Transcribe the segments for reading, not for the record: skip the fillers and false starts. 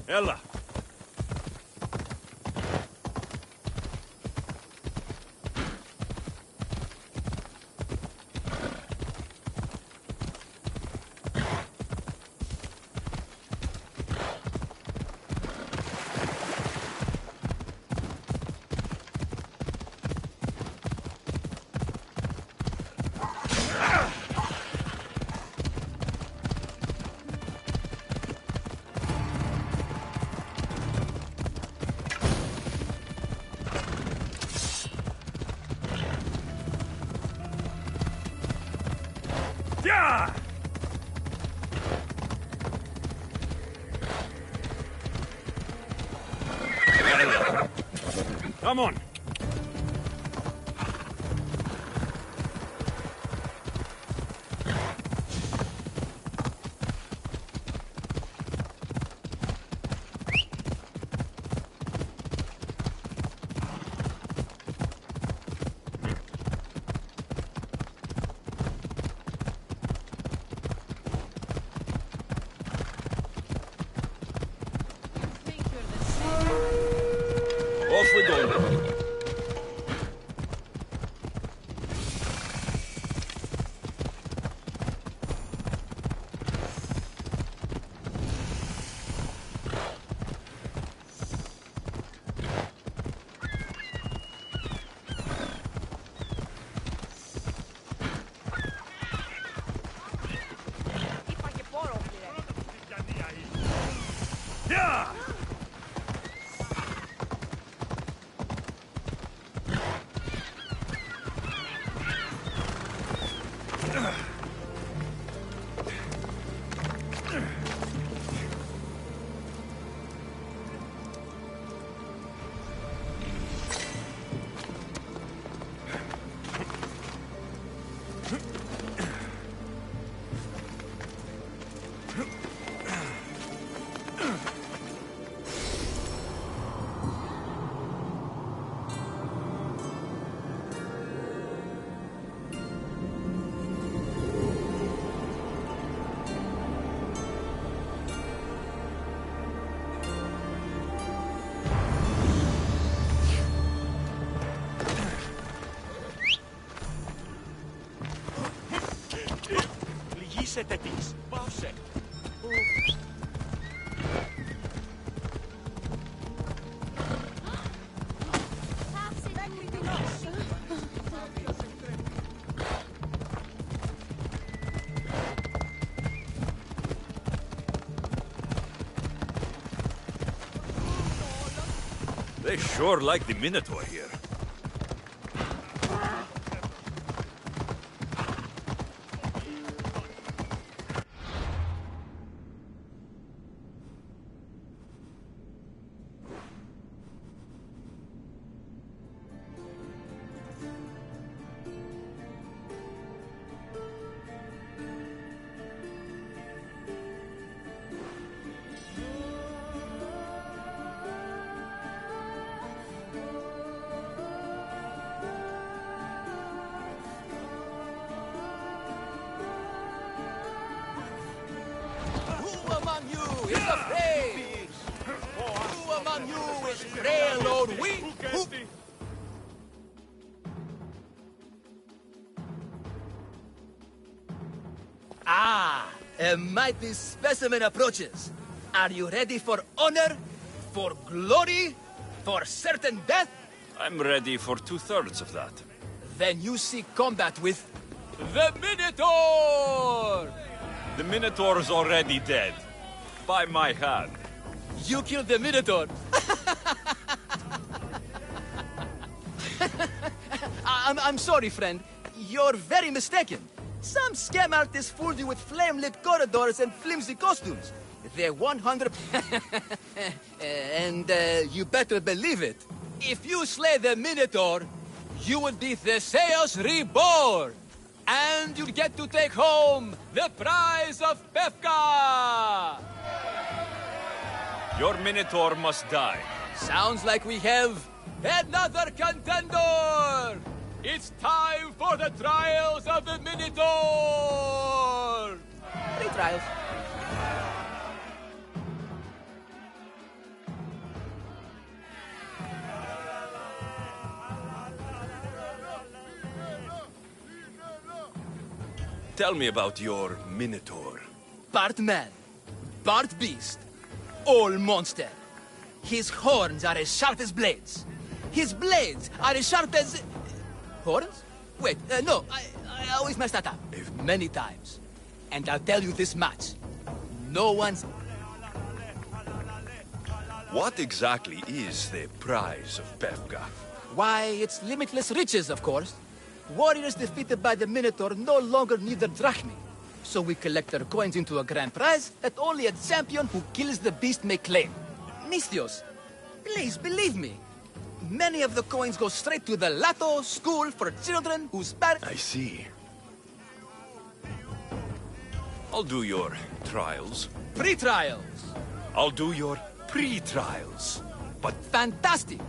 Ella. Yeah! Come on. Off we go. Yeah! They sure like the Minotaur here. Railroad weak. Ah, a mighty specimen approaches. Are you ready for honor, for glory, for certain death? I'm ready for 2/3 of that. Then you seek combat with the Minotaur! The Minotaur's already dead. By my hand. You killed the Minotaur. I'm sorry, friend. You're very mistaken. Some scam artists fooled you with flame-lit corridors and flimsy costumes. They're 100... and you better believe it. If you slay the Minotaur, you will be Theseus reborn. And you'll get to take home the prize of Pefka! Your Minotaur must die. Sounds like we have another contender! It's time for the trials of the Minotaur! 3 trials. Tell me about your Minotaur. Part man, part beast, all monster. His horns are as sharp as blades. His blades are as sharp as... Horns? Wait, no, I always mess that up. Many times. And I'll tell you this much. No one's... What exactly is the prize of Pefka? Why, it's limitless riches, of course. Warriors defeated by the Minotaur no longer need their drachmi. So we collect their coins into a grand prize that only a champion who kills the beast may claim. Misthios, please believe me. Many of the coins go straight to the Lato school for children whose parents... I see. I'll do your trials. Pre-trials. I'll do your pre-trials. But Fantastic.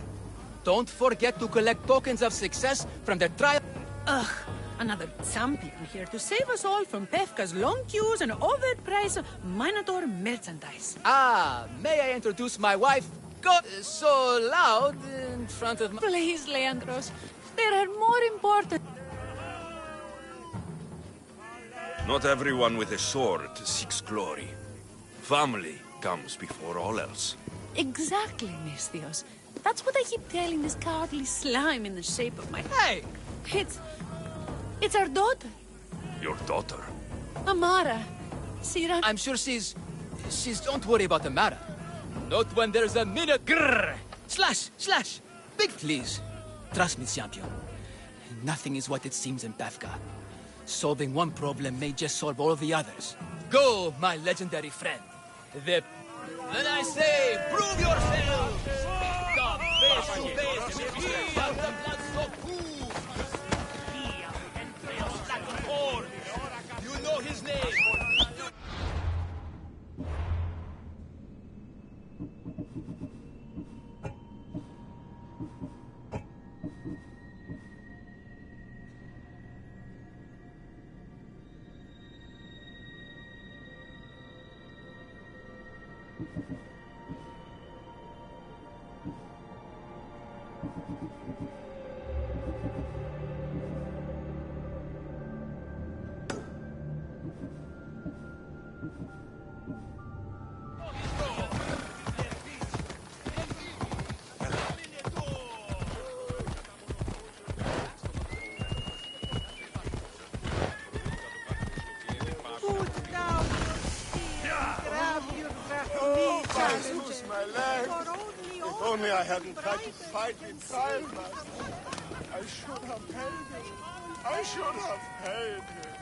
Don't forget to collect tokens of success from the trial... Ugh, another champion here to save us all from Pefka's long queues and overpriced Minotaur merchandise. Ah, may I introduce my wife? Go so loud in front of my... Please, Leandros, there are more important... not everyone with a sword seeks glory. Family comes before all else. Exactly, Misthios. That's what I keep telling this cowardly slime in the shape of my... Hey! It's our daughter, Your daughter. Amara. Sira... I'm sure she's... Don't worry about the matter. Not when there's a minute... Grrr! Slash! Slash! Big please. Trust me, champion. Nothing is what it seems in Pefka. Solving one problem may just solve all the others. Go, my legendary friend. Then I say, prove yourselves! Come face to face with me and the blood so cool! You know his name! My leg. If only I hadn't tried to fight the trial master. I should have paid him. I should have paid him.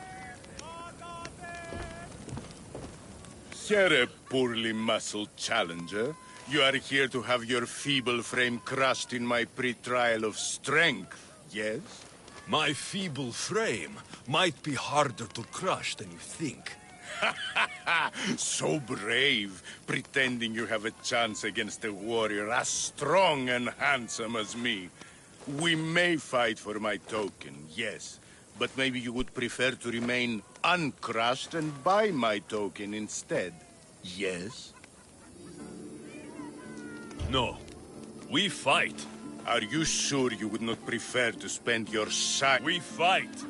Sir, poorly muscled challenger. You are here to have your feeble frame crushed in my pre-trial of strength, yes? My feeble frame might be harder to crush than you think. So brave, pretending you have a chance against a warrior as strong and handsome as me. We may fight for my token, yes, but maybe you would prefer to remain uncrushed and buy my token instead, yes? No. We fight. Are you sure you would not prefer to spend your shine? We fight.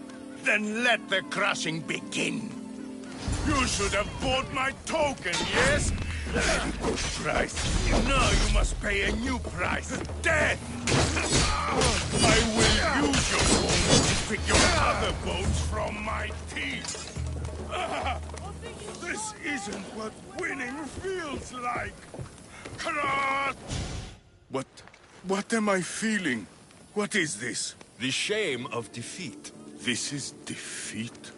Then let the crushing begin. You should have bought my token, yes? Very good price. Now you must pay a new price. Death! I will use your bones to pick your other bones from my teeth. This isn't what winning feels like. Crush! What am I feeling? What is this? The shame of defeat. This is defeat?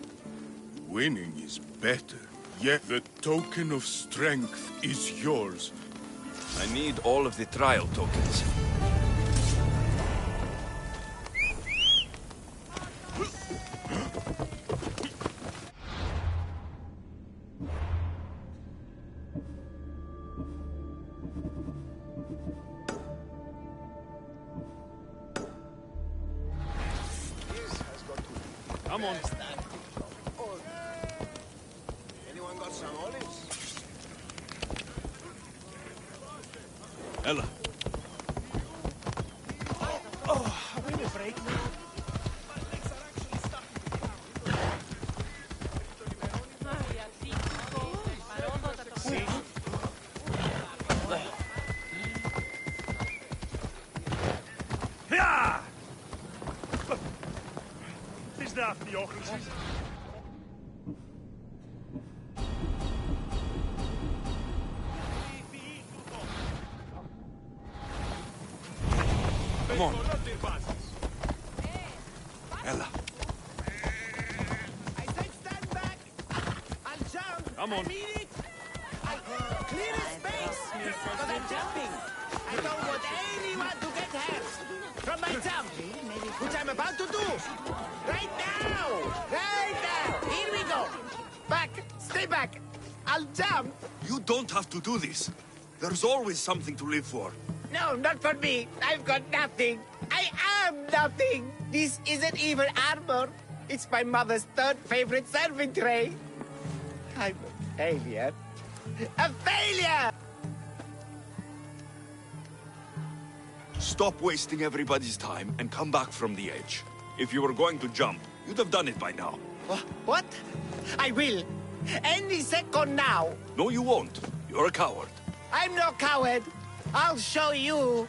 Winning is better. Yet the token of strength is yours. I need all of the trial tokens. Come on. Anyone got some olives? Ella. I'm in a break now. Ja! Het is daar, die ochtends. Come on. Ella. I said stand back. I'll jump. Come on. I mean it. I'll clear the space. Because I'm jumping. I don't want anyone to get hurt from my jump, which I'm about to do. Right now. Right now. Here we go. Back. Stay back. I'll jump. You don't have to do this. There's always something to live for. No, not for me. I've got nothing. I am nothing. This isn't even armor. It's my mother's third favorite serving tray. I'm a failure. A failure! Stop wasting everybody's time and come back from the edge. If you were going to jump, you'd have done it by now. What? I will. Any second now. No, you won't. You're a coward. I'm no coward. I'll show you.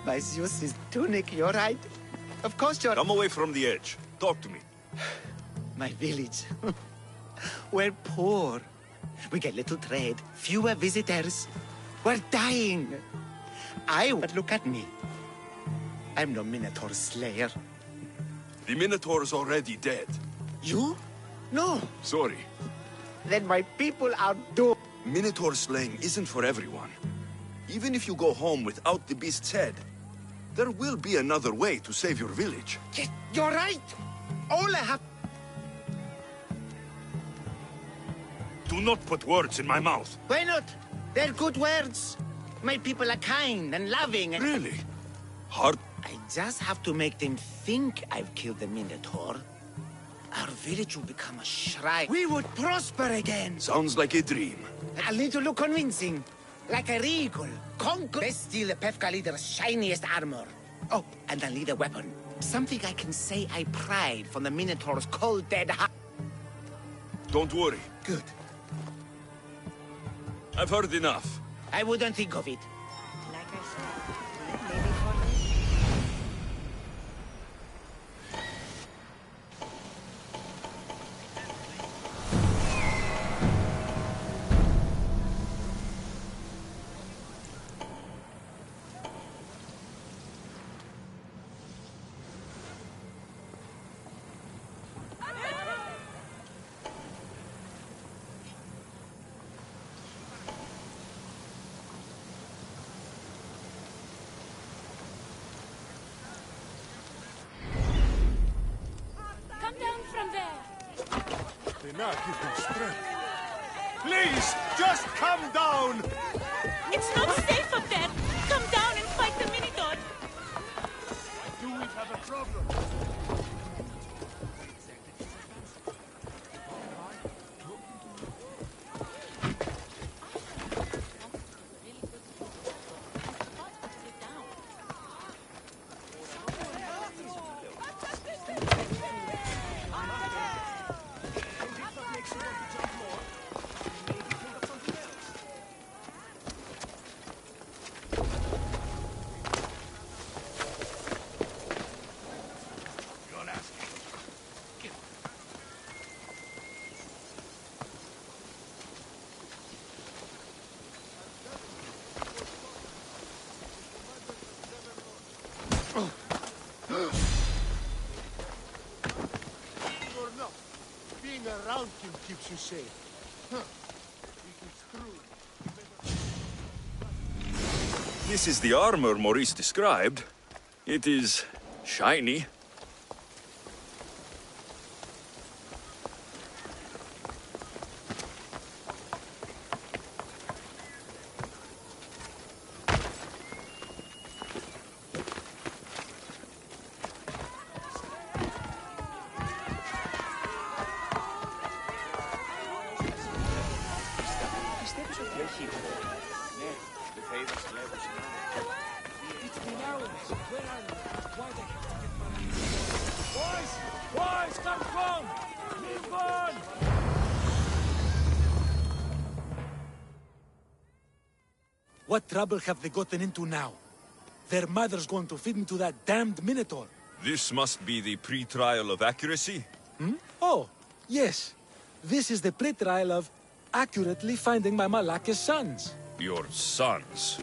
My Zeus's tunic, you're right. Of course you're... Come away from the edge. Talk to me. My village. We're poor. We get little trade, fewer visitors. We're dying. But look at me. I'm no Minotaur slayer. The Minotaur's already dead. You? No. Sorry. Then my people are doomed. Minotaur slaying isn't for everyone. Even if you go home without the beast's head, there will be another way to save your village. Yes, you're right. All I have... Do not put words in my mouth. Why not? They're good words. My people are kind and loving and... Really? Hard? I just have to make them think I've killed the Minotaur. Our village will become a shrine. We would prosper again. Sounds like a dream. I'll need to look convincing. Like a regal. Conquer. Let's steal the Pefka leader's shiniest armor. Oh, and I'll need a weapon. Something I can say I pried from the Minotaur's cold, dead heart. Don't worry. Good. I've heard enough. I wouldn't think of it. Like I said, maybe for me. Please, just come down! It's not safe up there. Come down and fight the Minotaur. Do we have a problem? Being around him keeps you safe. Huh. This is the armor Maurice described. It is shiny. Boys, come! Move on! What trouble have they gotten into now? Their mother's going to feed me to that damned Minotaur. This must be the pre-trial of accuracy? Oh, yes. This is the pre-trial of accurately finding my Malaka's sons. Your sons?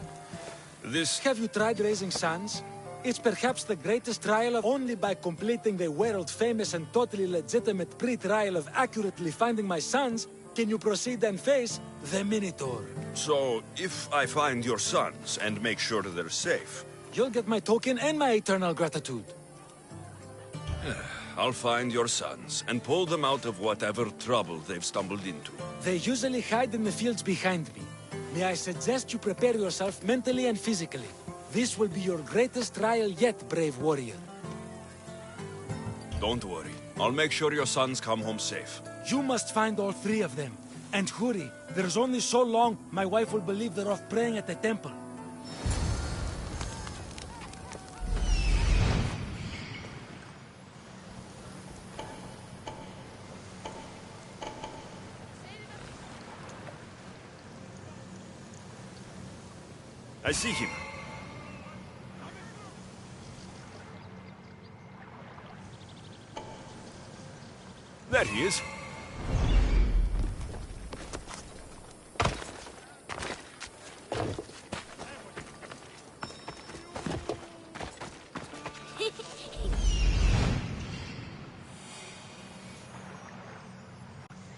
This... Have you tried raising sons? It's perhaps the greatest trial of only by completing the world-famous and totally legitimate pre-trial of accurately finding my sons can you proceed and face the Minotaur. So, if I find your sons and make sure they're safe... You'll get my token and my eternal gratitude. I'll find your sons and pull them out of whatever trouble they've stumbled into. They usually hide in the fields behind me. May I suggest you prepare yourself mentally and physically. This will be your greatest trial yet, brave warrior. Don't worry. I'll make sure your sons come home safe. You must find all three of them. And hurry. There's only so long my wife will believe they're off praying at the temple. I see him. There he is.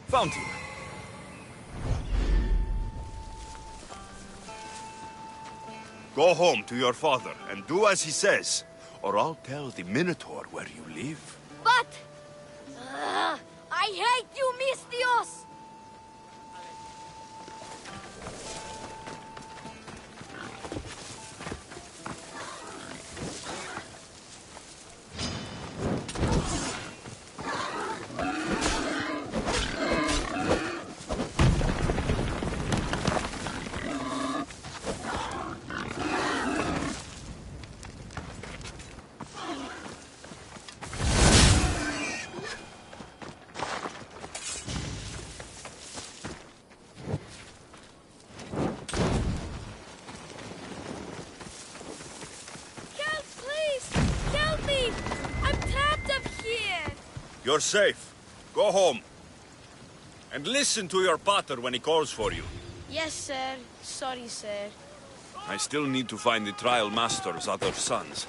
Found him. Go home to your father and do as he says, or I'll tell the Minotaur where you live. But... I hate you, Mistios! You're safe. Go home. And listen to your pater when he calls for you. Yes, sir. Sorry, sir. I still need to find the trial master's other sons.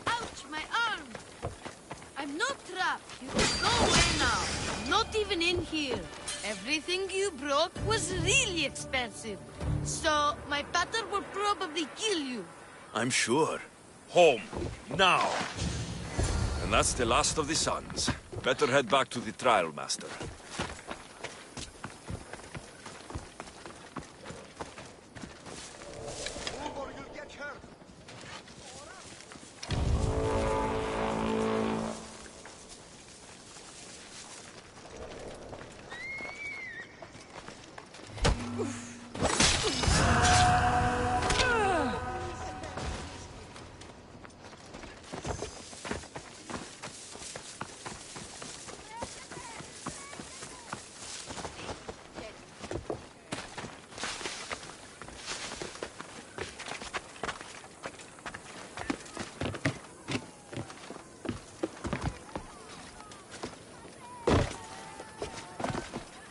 Ouch, my arm! I'm not trapped. You can go away now. I'm not even in here. Everything you broke was really expensive. So, my pater will probably kill you. I'm sure. Home. Now. And that's the last of the sons. Better head back to the trial master.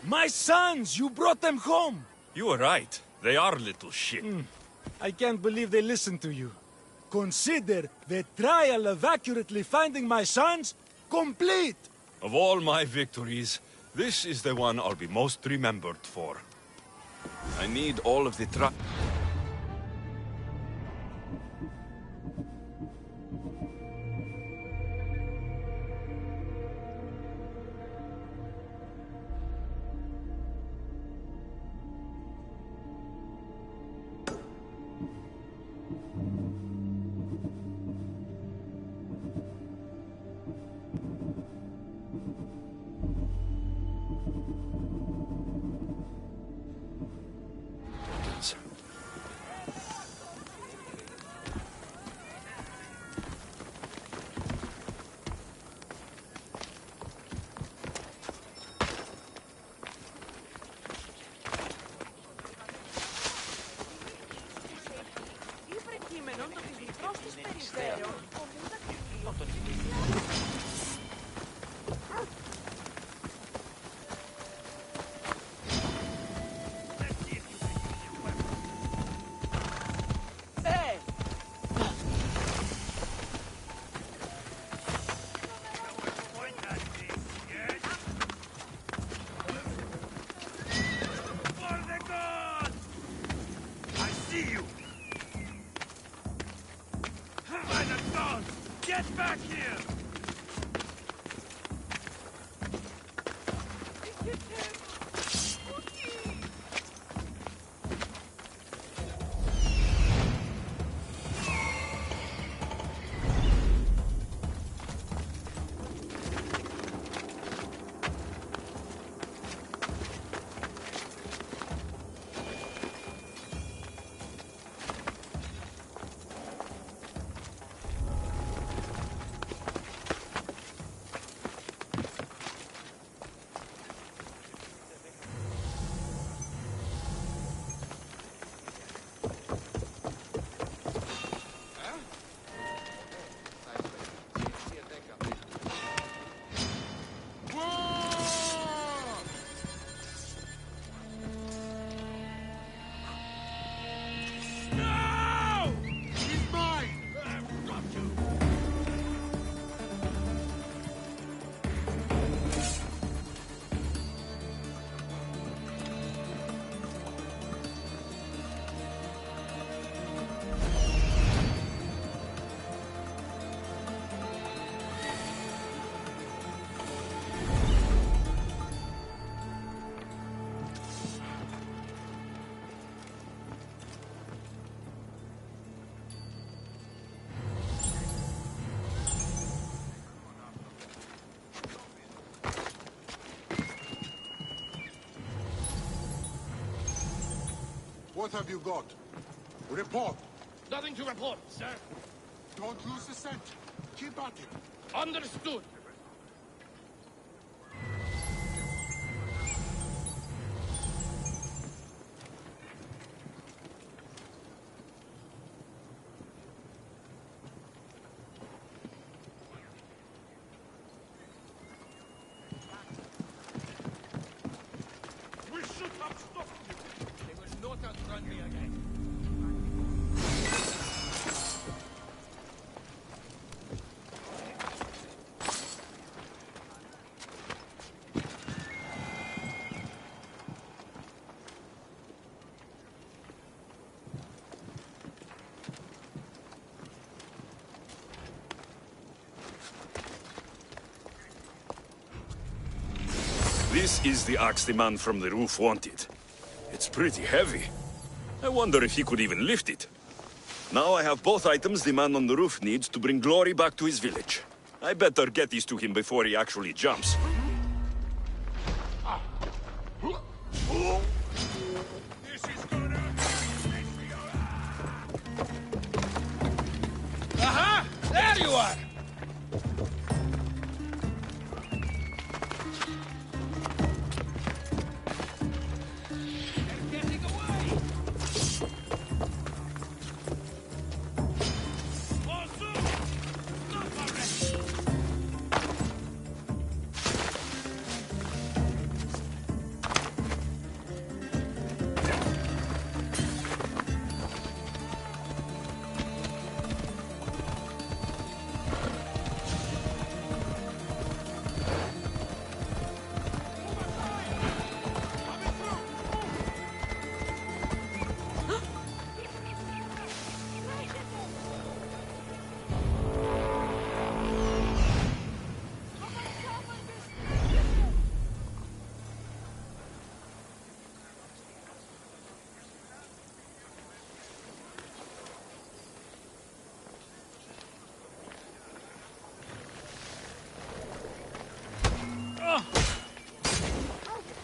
My sons! You brought them home! You were right. They are little shit. I can't believe they listened to you. Consider the trial of accurately finding my sons complete! Of all my victories, this is the one I'll be most remembered for. I need all of the What have you got? Report. Nothing to report, sir. Don't lose the scent. Keep at it. Understood. We should have stopped you. They will not outrun me again. This is the axe the man from the roof wanted. It's pretty heavy. I wonder if he could even lift it. Now I have both items the man on the roof needs to bring glory back to his village. I better get these to him before he actually jumps. This is gonna... Aha! There you are! They're getting away! Awesome!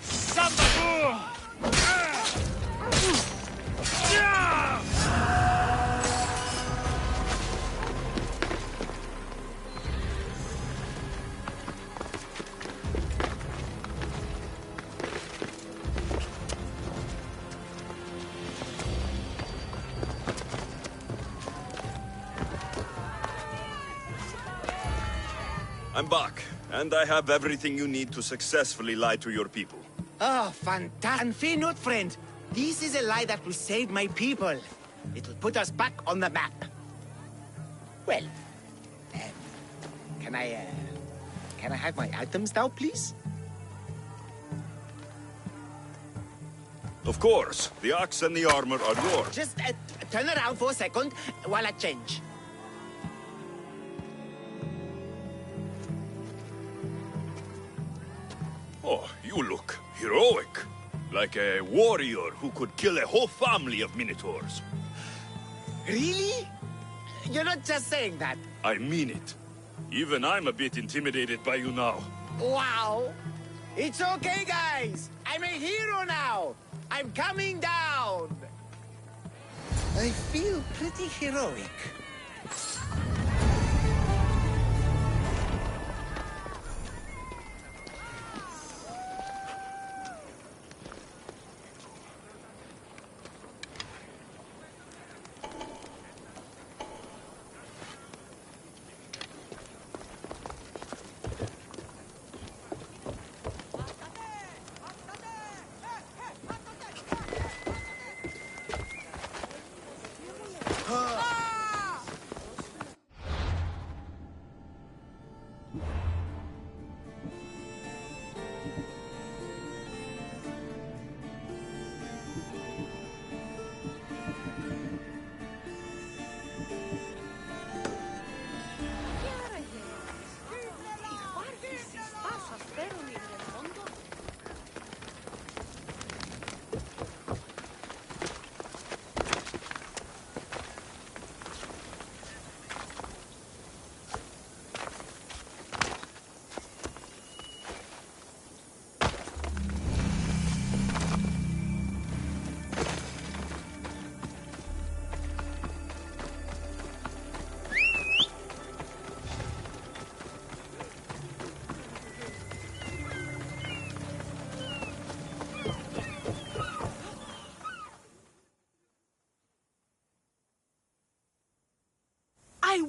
Stop already! I'm back, and I have everything you need to successfully lie to your people. Oh, fantastic. And fear not, friend. This is a lie that will save my people. It'll put us back on the map. Well, can I have my items now, please? Of course, the axe and the armor are yours. Just turn around for a second while I change. Oh, you look heroic. Like a warrior who could kill a whole family of minotaurs. Really? You're not just saying that. I mean it. Even I'm a bit intimidated by you now. Wow. It's okay, guys. I'm a hero now. I'm coming down. I feel pretty heroic.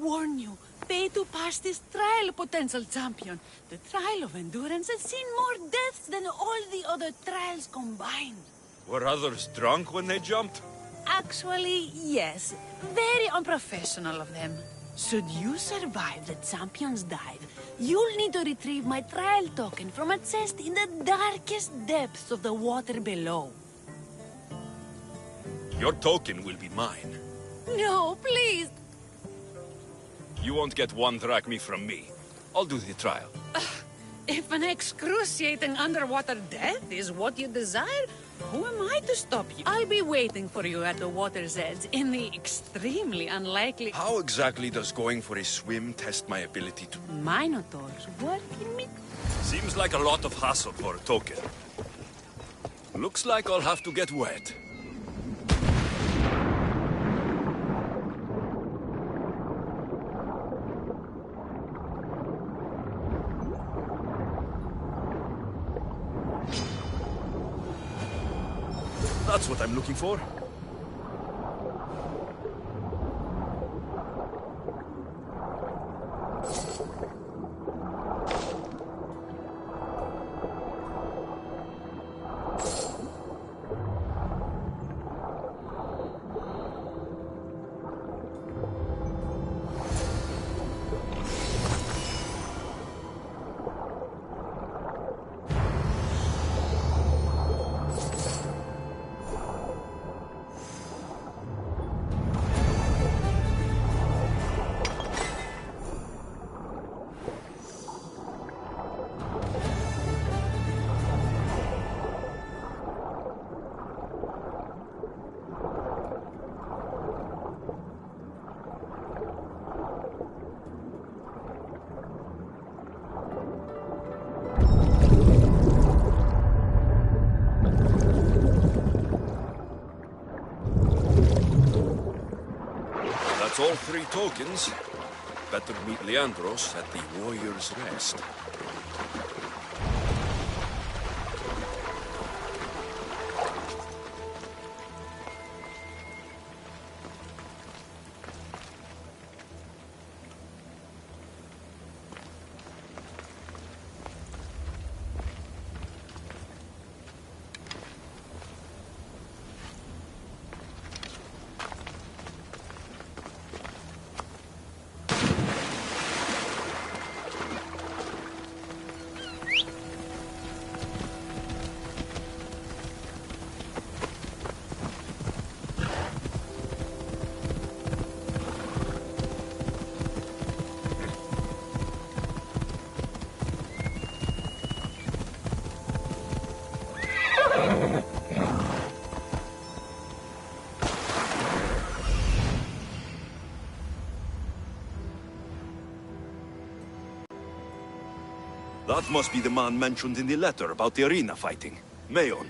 warn you. Pay to pass this trial, potential champion. The trial of endurance has seen more deaths than all the other trials combined. Were others drunk when they jumped? Actually, yes. Very unprofessional of them. Should you survive the champion's dive, you'll need to retrieve my trial token from a chest in the darkest depths of the water below. Your token will be mine. No, please. You won't get one drachmy from me. I'll do the trial. If an excruciating underwater death is what you desire, who am I to stop you? I'll be waiting for you at the water's edge in the extremely unlikely... How exactly does going for a swim test my ability to... Minotaurs working me? Seems like a lot of hassle for a token. Looks like I'll have to get wet. That's what I'm looking for. All 3 tokens. Better meet Leandros at the Warrior's Rest. That must be the man mentioned in the letter about the arena fighting. Mayon.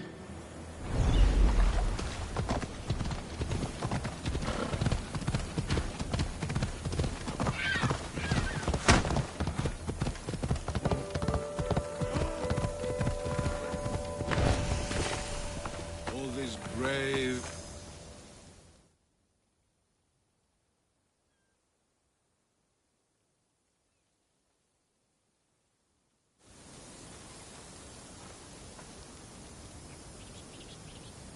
All this brave...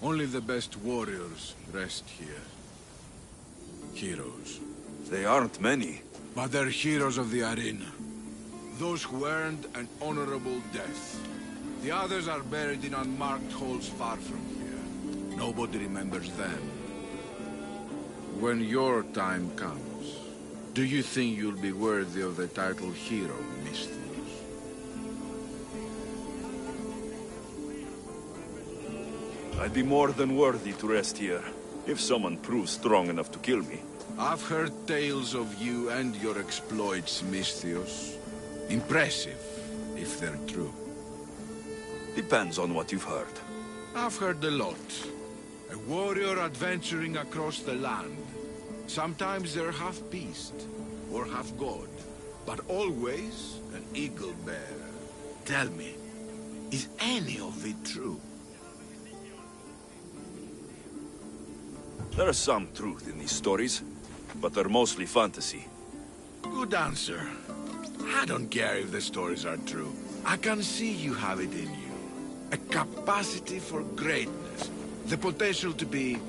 Only the best warriors rest here. Heroes. They aren't many. But they're heroes of the arena. Those who earned an honorable death. The others are buried in unmarked holes far from here. Nobody remembers them. When your time comes, do you think you'll be worthy of the title hero, Misthios? I'd be more than worthy to rest here, if someone proves strong enough to kill me. I've heard tales of you and your exploits, Misthios. Impressive, if they're true. Depends on what you've heard. I've heard a lot. A warrior adventuring across the land. Sometimes they're half beast, or half god, but always an eagle bearer. Tell me, is any of it true? There's some truth in these stories, but they're mostly fantasy. Good answer. I don't care if the stories are true. I can see you have it in you. A capacity for greatness. The potential to be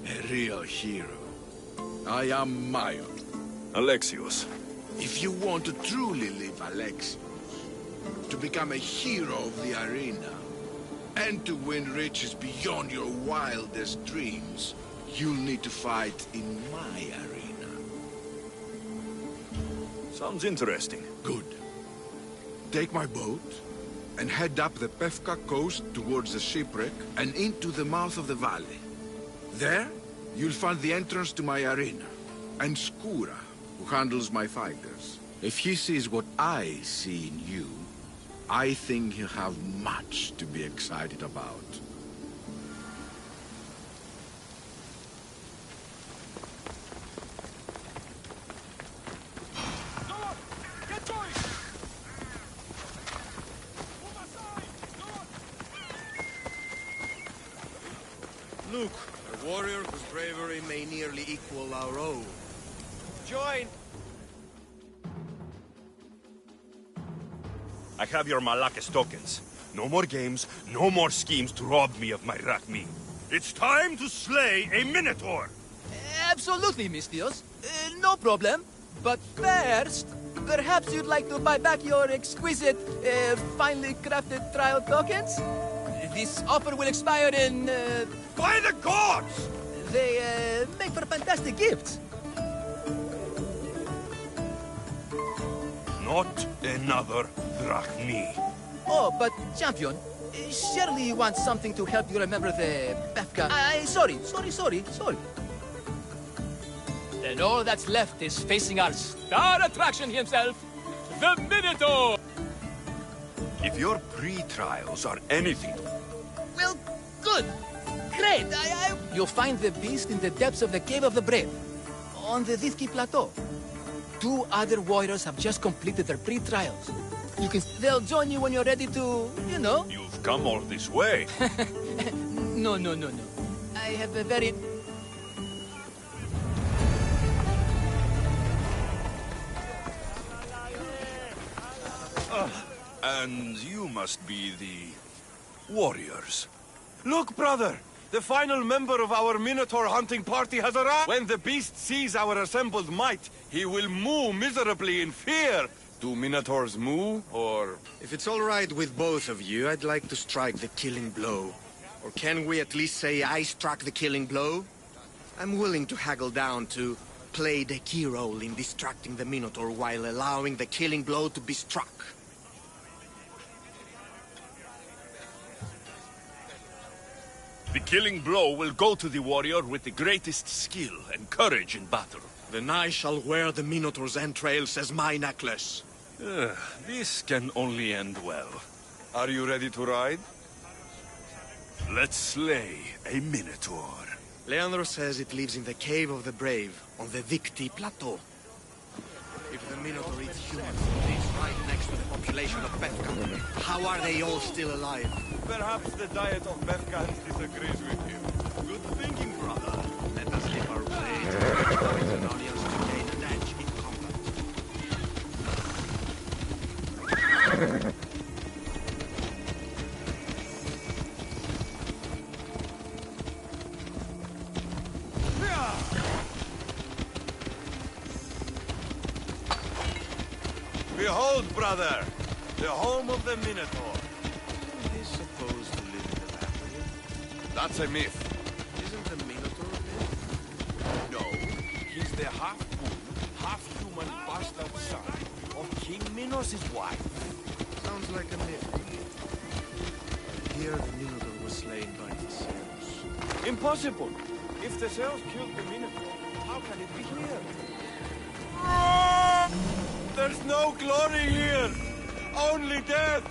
a real hero. I am Mayon. Alexios. If you want to truly live Alexios, to become a hero of the arena, and to win riches beyond your wildest dreams, you'll need to fight in my arena. Sounds interesting. Good. Take my boat and head up the Pefka coast towards the shipwreck and into the mouth of the valley. There, you'll find the entrance to my arena, and Skura, who handles my fighters. If he sees what I see in you, I think he'll have much to be excited about. Look, a warrior whose bravery may nearly equal our own. Join! I have your Malakis tokens. No more games, no more schemes to rob me of my Rakmi. It's time to slay a Minotaur! Absolutely, Mistios. No problem. But first, perhaps you'd like to buy back your exquisite, finely crafted trial tokens? This offer will expire in, By the gods! They, make for fantastic gifts. Not another Drachmi. Oh, but, champion, surely you want something to help you remember the Befka. Sorry. Then all that's left is facing our star attraction himself, the Minotaur! If your pre-trials are anything... Well, good. Great. You'll find the beast in the depths of the Cave of the Brave, on the Dithki Plateau. 2 other warriors have just completed their pre-trials. They'll join you when you're ready to, you know. You've come all this way. No. I have a very... And you must be the... warriors. Look, brother! The final member of our Minotaur hunting party has arrived! When the beast sees our assembled might, he will moo miserably in fear! Do Minotaurs moo, or... If it's all right with both of you, I'd like to strike the killing blow. Or can we at least say I struck the killing blow? I'm willing to haggle down to play the key role in distracting the Minotaur while allowing the killing blow to be struck. The killing blow will go to the warrior with the greatest skill and courage in battle. Then I shall wear the Minotaur's entrails as my necklace. This can only end well. Are you ready to ride? Let's slay a Minotaur. Leandro says it lives in the Cave of the Brave, on the Dithki Plateau. If the Minotaur eats humans, it lives right next to the population of Befka. How are they all still alive? Perhaps the diet of Befkans disagrees with you. Good thinking, brother. Let us live our blades and an audience to gain an edge in combat. Behold, brother, the home of the Minotaur. Is supposed to live in the labyrinth? That's a myth. Isn't the Minotaur a myth? No, he's the half-bull, half-human bastard son of King Minos' wife. Sounds like a myth. Here the Minotaur was slain by the Zeus. Impossible. If the Zeus killed the Minotaur, how can it be here? There's no glory here! Only death!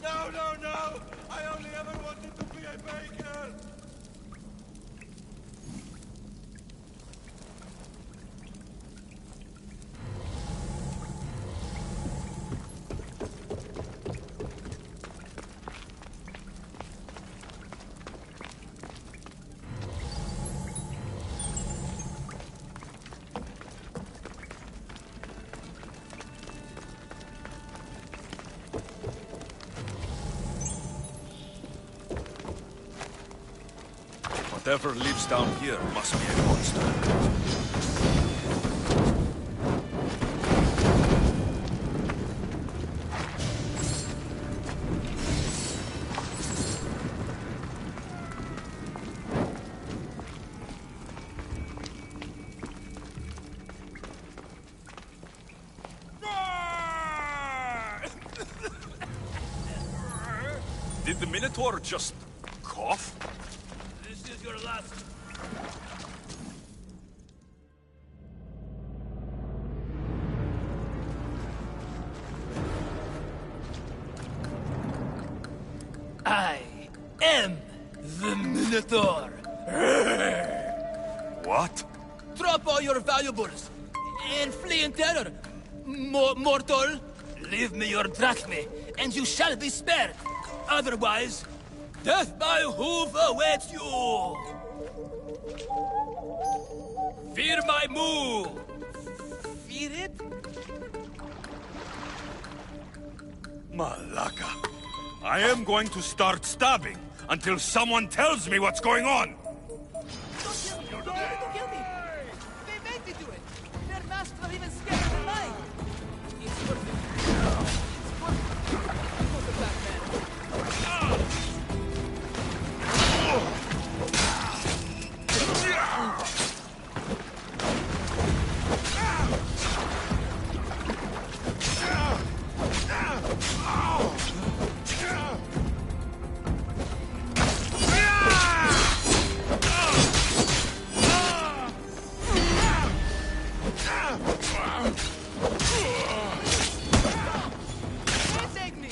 No! I only ever wanted to be a baker! Whatever lives down here must be a monster. Did the Minotaur just cough? This is your last. I am the Minotaur. What? Drop all your valuables and flee in terror. Mortal, leave me your drachme, and you shall be spared. Otherwise, death by hoof awaits you! Fear my move! Fear it? Malaka. I am going to start stabbing until someone tells me what's going on. Don't kill me! Don't kill me! They made me do it! Their masks are even scarier than mine! It's worth it. It's worth it. Go to Batman. Don't take me!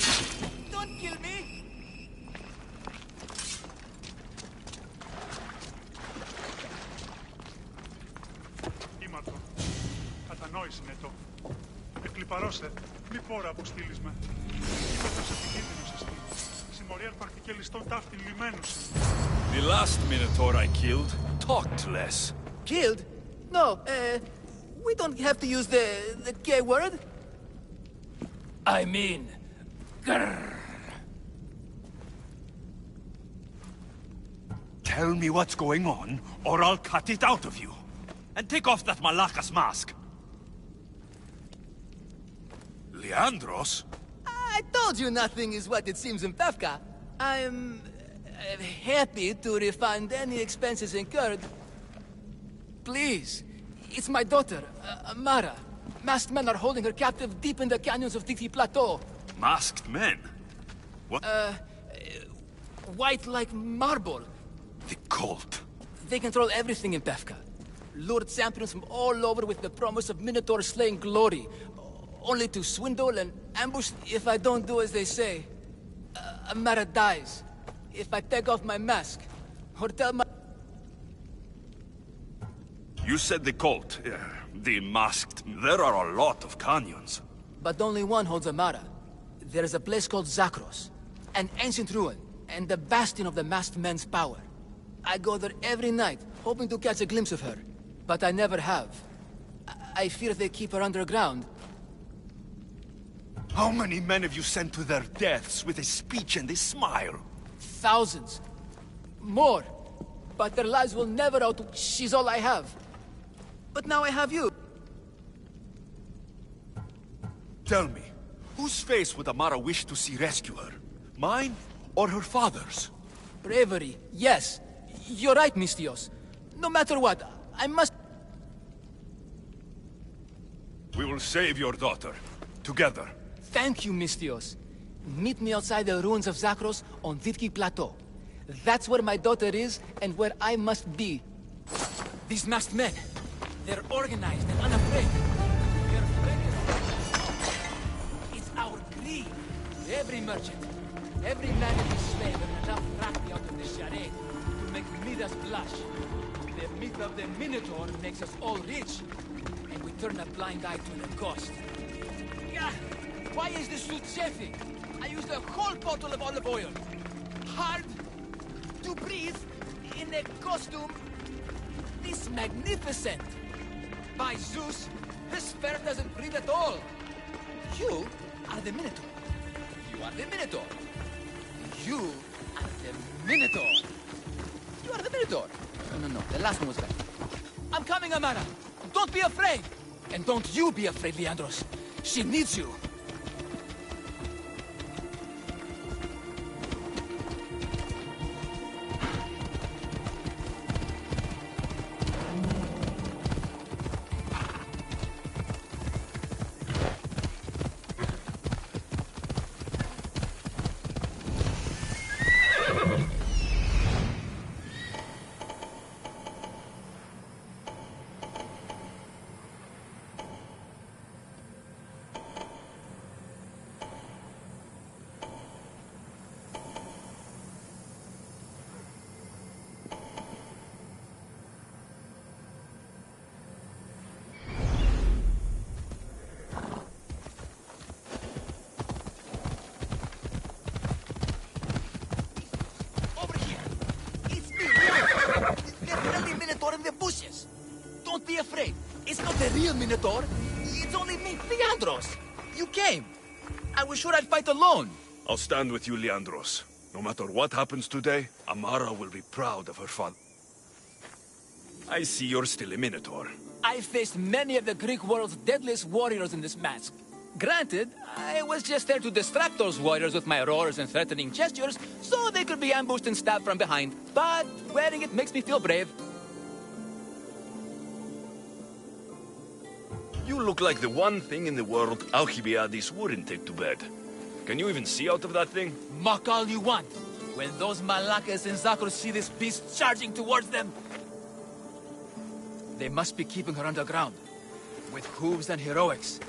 Don't kill me! Ήμαρτο. Κατανόηση είναι το. Εκλιπαρώσε. Μη φόρα αποστείλεις με. Υπέτος επικίνδυνος εστί. Συμμορία αρπακτική ληστών ταύτην λιμένους. The last Minotaur I killed talked less. Killed? No, we don't have to use the K word. I mean, grrr. Tell me what's going on, or I'll cut it out of you. And take off that Malaka's mask. Leandros? I told you nothing is what it seems in Pevka. I'm happy to refund any expenses incurred. Please, it's my daughter, Mara. Masked men are holding her captive deep in the canyons of Dixie Plateau. Masked men? What? White like marble. The cult. They control everything in Pevka. Lured champions from all over with the promise of Minotaur slaying glory. Only to swindle and ambush if I don't do as they say. Mara dies. If I take off my mask. Or tell my... You said the cult. The masked. There are a lot of canyons. But only one holds a Mara. There is a place called Zakros. An ancient ruin, and the bastion of the masked men's power. I go there every night, hoping to catch a glimpse of her. But I never have. I fear they keep her underground. How many men have you sent to their deaths with a speech and a smile? Thousands. More. But their lives will never out. She's all I have. But now I have you. Tell me, whose face would Amara wish to see rescue her? Mine or her father's? Bravery, yes. You're right, Mistios. No matter what, I must... We will save your daughter. Together. Thank you, Mistios. Meet me outside the ruins of Zakros on Vitki Plateau. That's where my daughter is and where I must be. These masked men, they're organized and unafraid. They're friendly. It's our greed. Every merchant, every man in this slave and enough rafty out of this charade to make Midas blush. The myth of the Minotaur makes us all rich, and we turn a blind eye to the cost. Gah! Why is this suit chafing? I used a whole bottle of olive oil. Hard to breathe in a costume this magnificent. By Zeus, this fur doesn't breathe at all. You are the Minotaur. You are the Minotaur. You are the Minotaur. You are the Minotaur. No. The last one was better. I'm coming, Amara. Don't be afraid. And don't you be afraid, Leandros. She needs you. Don't be afraid. It's not the real Minotaur. It's only me, Leandros. You came. I was sure I'd fight alone. I'll stand with you, Leandros. No matter what happens today, Amara will be proud of her father. I see you're still a Minotaur. I faced many of the Greek world's deadliest warriors in this mask. Granted, I was just there to distract those warriors with my roars and threatening gestures, so they could be ambushed and stabbed from behind. But wearing it makes me feel brave. You look like the one thing in the world Alcibiades wouldn't take to bed. Can you even see out of that thing? Mock all you want. When those Malakas and Zakros see this beast charging towards them, they must be keeping her underground. With hooves and heroics,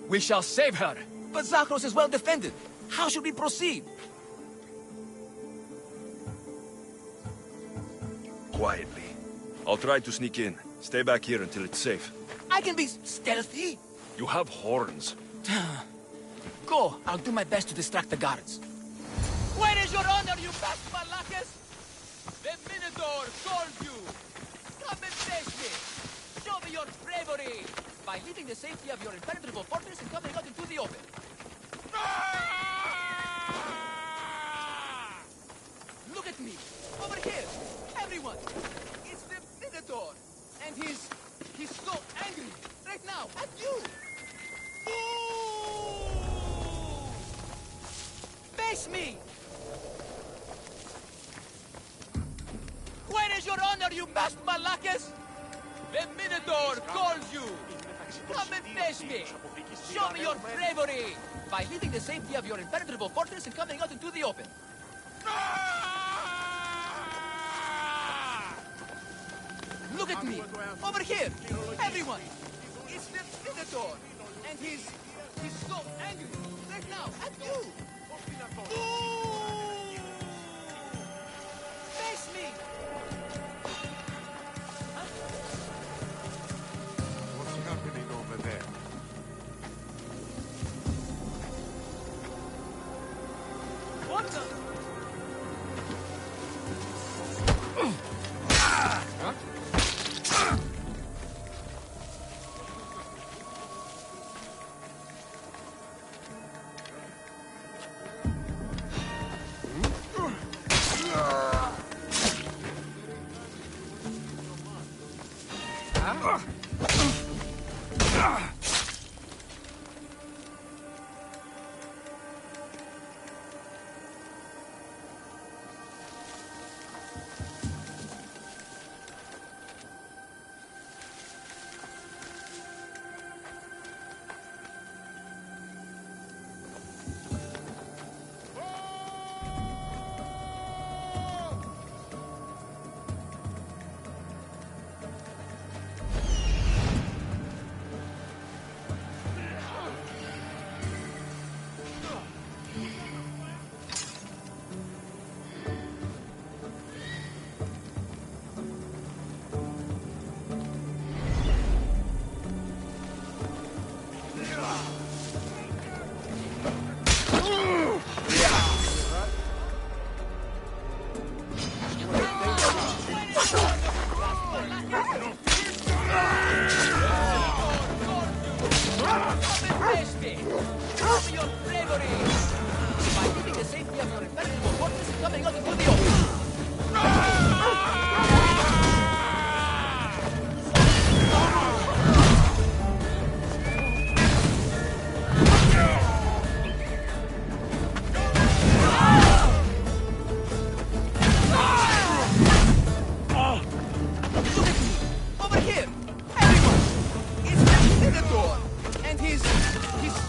we shall save her. But Zakros is well defended. How should we proceed? Quietly. I'll try to sneak in. Stay back here until it's safe. I can be stealthy. You have horns. Go. I'll do my best to distract the guards. Where is your honor, you best Malakas? The Minotaur calls you. Come and face me. Show me your bravery by leaving the safety of your impenetrable fortress and coming out into the open. Look at me. Over here. Everyone. It's the Minotaur. And he's so angry. Right now. At you. Face me. Where is your honor, you masked Malakas? The Minotaur calls you! Come and face me! Show me your bravery! By leaving the safety of your impenetrable fortress and coming out into the open. Look at me! Over here! Everyone! It's the Minotaur! And he's so angry! Right now! At you! Face me! What's happening over there? What the?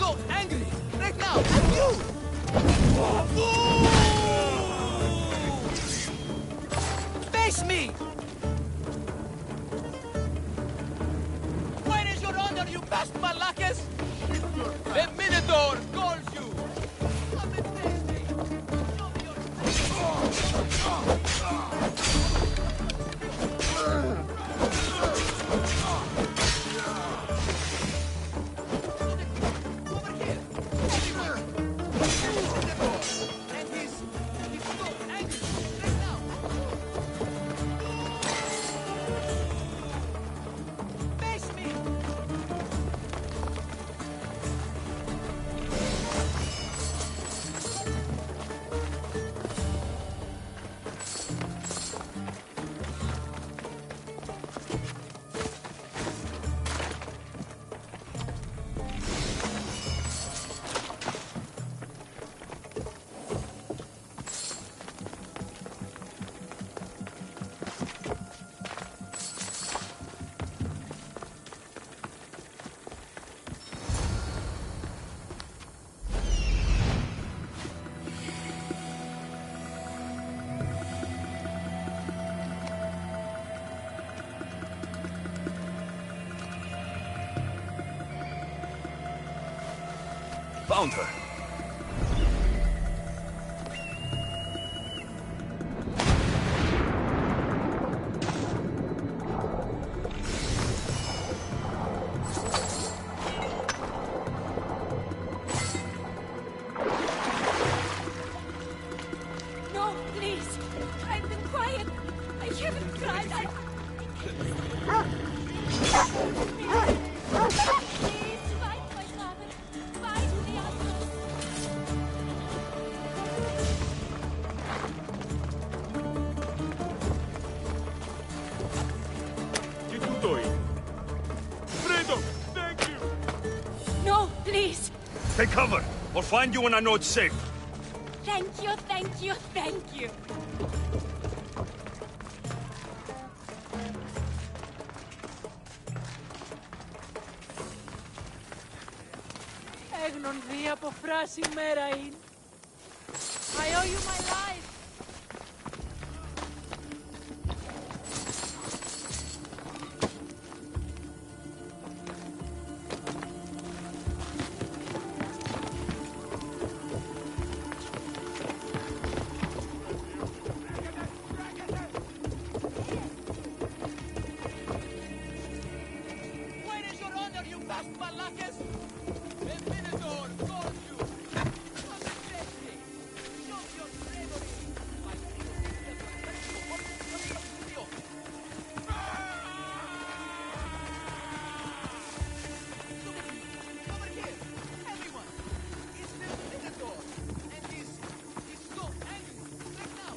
so angry! Right now! At you! Face me! Where is your honor, you best Malakis? The Minotaur calls you! Come and face me! Show me Over here! Everyone! Minotaur! And he's so angry! Right now! Face me! Found her. No, please. I've been quiet. I haven't cried. Please, fight my father. Fight the others. Che tu doi? Freedom! Thank you! No, please. Take cover! I'll find you when I know it's safe. Thank you, thank you, thank you. Έγνον δι από φράση μέρα είναι. I owe you my life. Where is your honor, you best Malakis? The Minotaur calls you! Come and face me! Show your bravery! Over here! Everyone! It's the Minotaur! And he's so angry! Right now!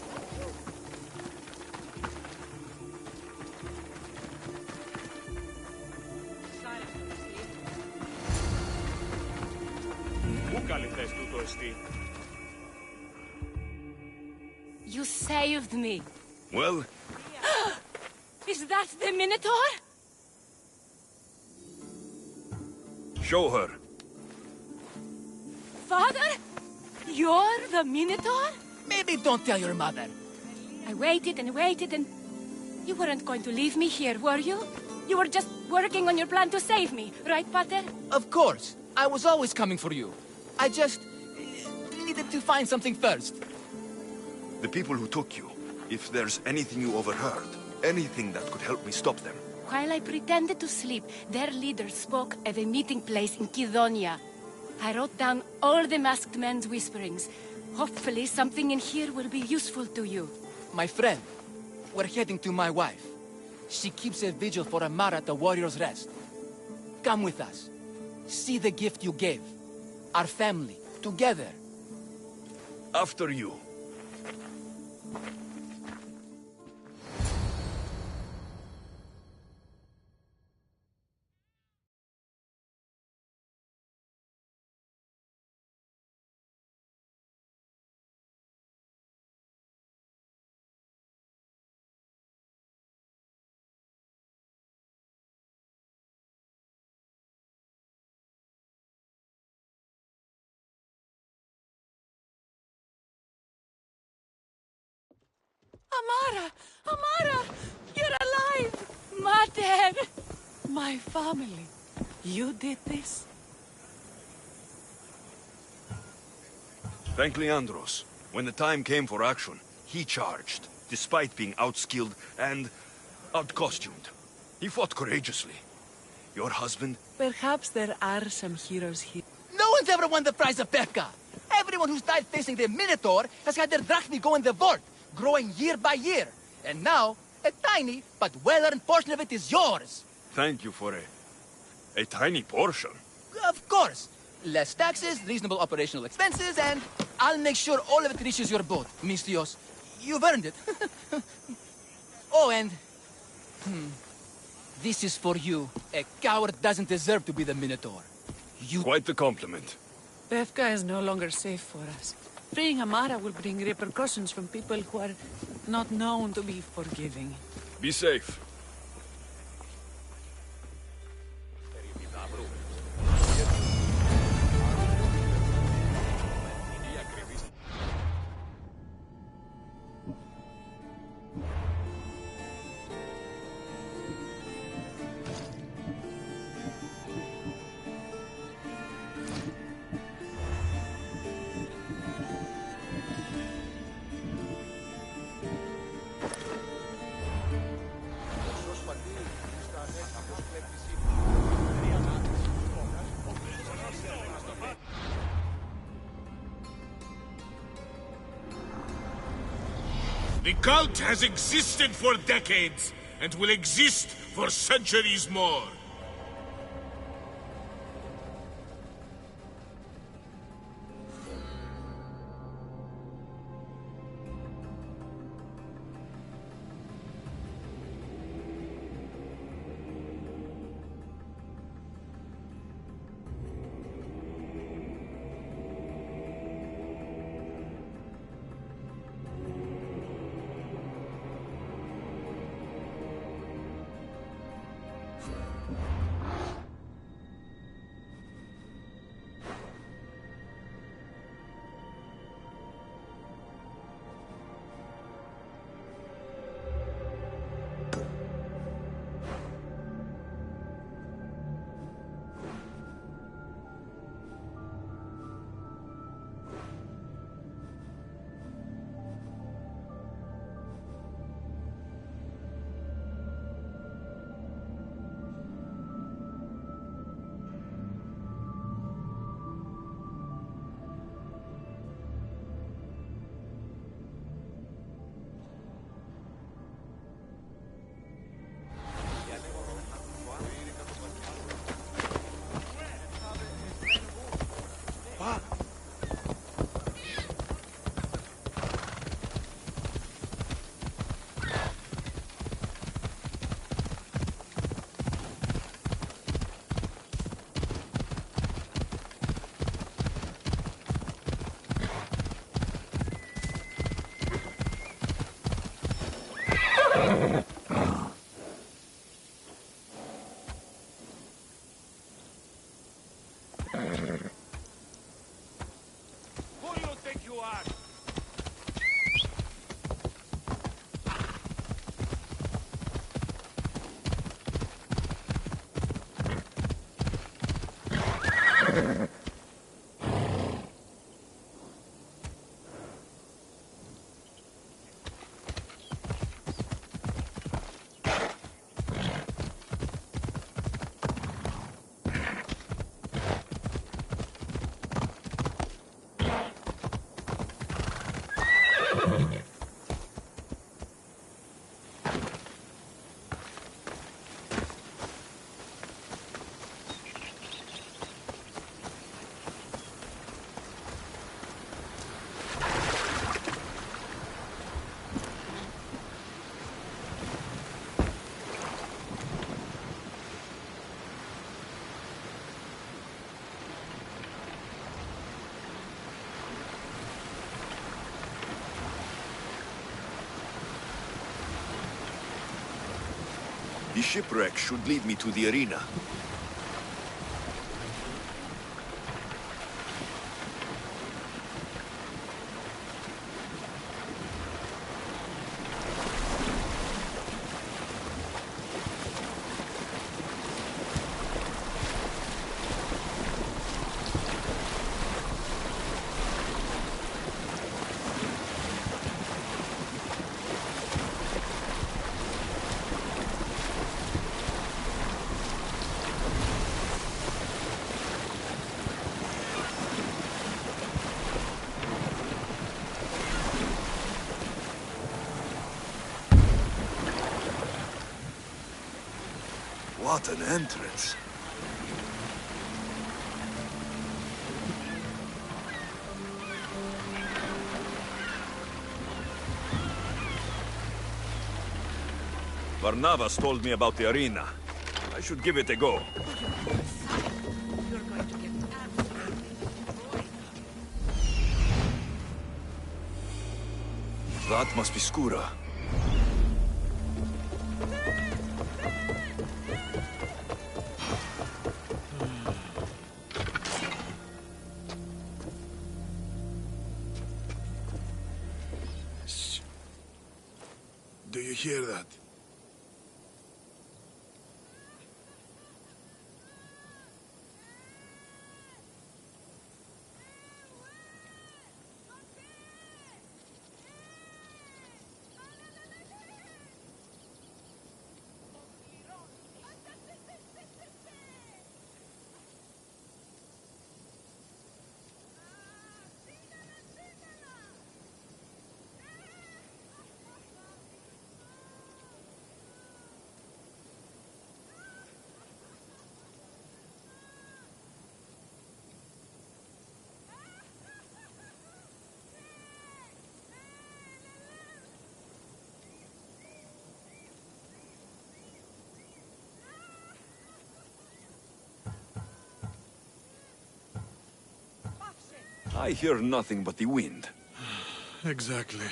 Πού καλυφθές τούτο εστί? You saved me. Well, Is that the Minotaur? show her. Father? You're the Minotaur? Maybe don't tell your mother. I waited and waited and... You weren't going to leave me here, were you? You were just working on your plan to save me, right, Pater? Of course. I was always coming for you. I just needed to find something first. The people who took you, if there's anything you overheard, anything that could help me stop them. While I pretended to sleep, their leader spoke of a meeting place in Kidonia. I wrote down all the masked men's whisperings. Hopefully something in here will be useful to you. My friend, we're heading to my wife. She keeps a vigil for Amara at the Warrior's Rest. Come with us. See the gift you gave. Our family, together. After you. Amara! Amara! You're alive! Mater! My family. You did this? Thank Leandros. When the time came for action, he charged, despite being outskilled and outcostumed. He fought courageously. Your husband? Perhaps there are some heroes here. No one's ever won the prize of Befka. Everyone who's died facing the Minotaur has had their drachmi go in the vault, growing year by year. And now, a tiny but well-earned portion of it is yours. Thank you for a tiny portion. Of course. Less taxes, reasonable operational expenses, and I'll make sure all of it reaches your boat, Mistios. You've earned it. Oh, and... This is for you. A coward doesn't deserve to be the Minotaur. You... Quite the compliment. Befka is no longer safe for us. Freeing Amara will bring repercussions from people who are not known to be forgiving. Be safe. The cult has existed for decades, and will exist for centuries more. Who do you think you are? The shipwreck should lead me to the arena. What an entrance. Barnabas told me about the arena. I should give it a go. That must be Skura. Shh. Do you hear that? I hear nothing but the wind. Exactly.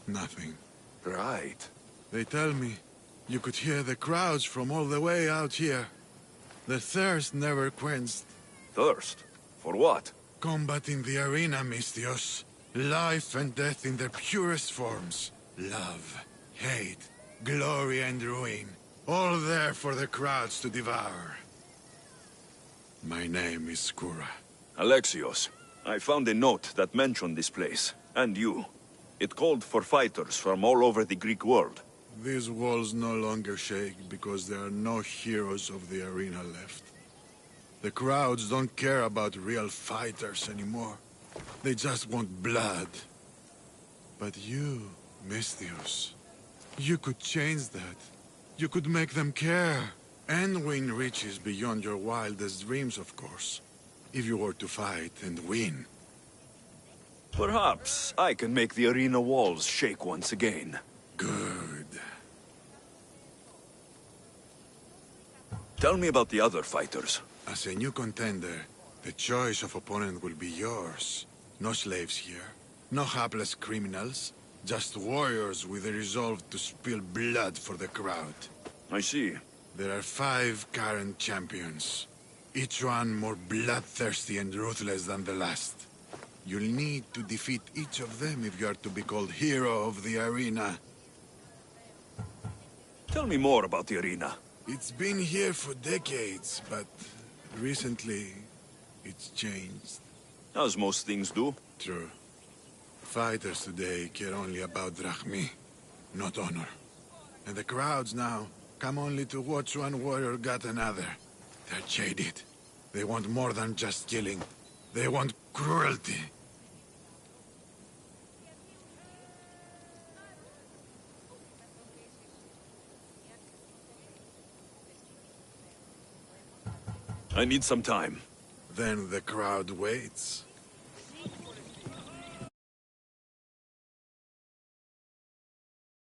Nothing. Right. They tell me you could hear the crowds from all the way out here. The thirst never quenched. Thirst? For what? Combat in the arena, Misthios. Life and death in their purest forms. Love, hate, glory and ruin. All there for the crowds to devour. My name is Skura. Alexios, I found a note that mentioned this place, and you. It called for fighters from all over the Greek world. These walls no longer shake because there are no heroes of the arena left. The crowds don't care about real fighters anymore. They just want blood. But you, Misthios, you could change that. You could make them care. And win riches beyond your wildest dreams, of course. If you were to fight and win. Perhaps I can make the arena walls shake once again. Good. Tell me about the other fighters. As a new contender, the choice of opponent will be yours. No slaves here. No hapless criminals. Just warriors with the resolve to spill blood for the crowd. I see. There are 5 current champions. Each one more bloodthirsty and ruthless than the last. You'll need to defeat each of them if you are to be called hero of the arena. Tell me more about the arena. It's been here for decades, but recently it's changed. As most things do. True. Fighters today care only about drachmi, not honor. And the crowds now come only to watch one warrior gut another. They're jaded. They want more than just killing. They want cruelty. I need some time. Then the crowd waits.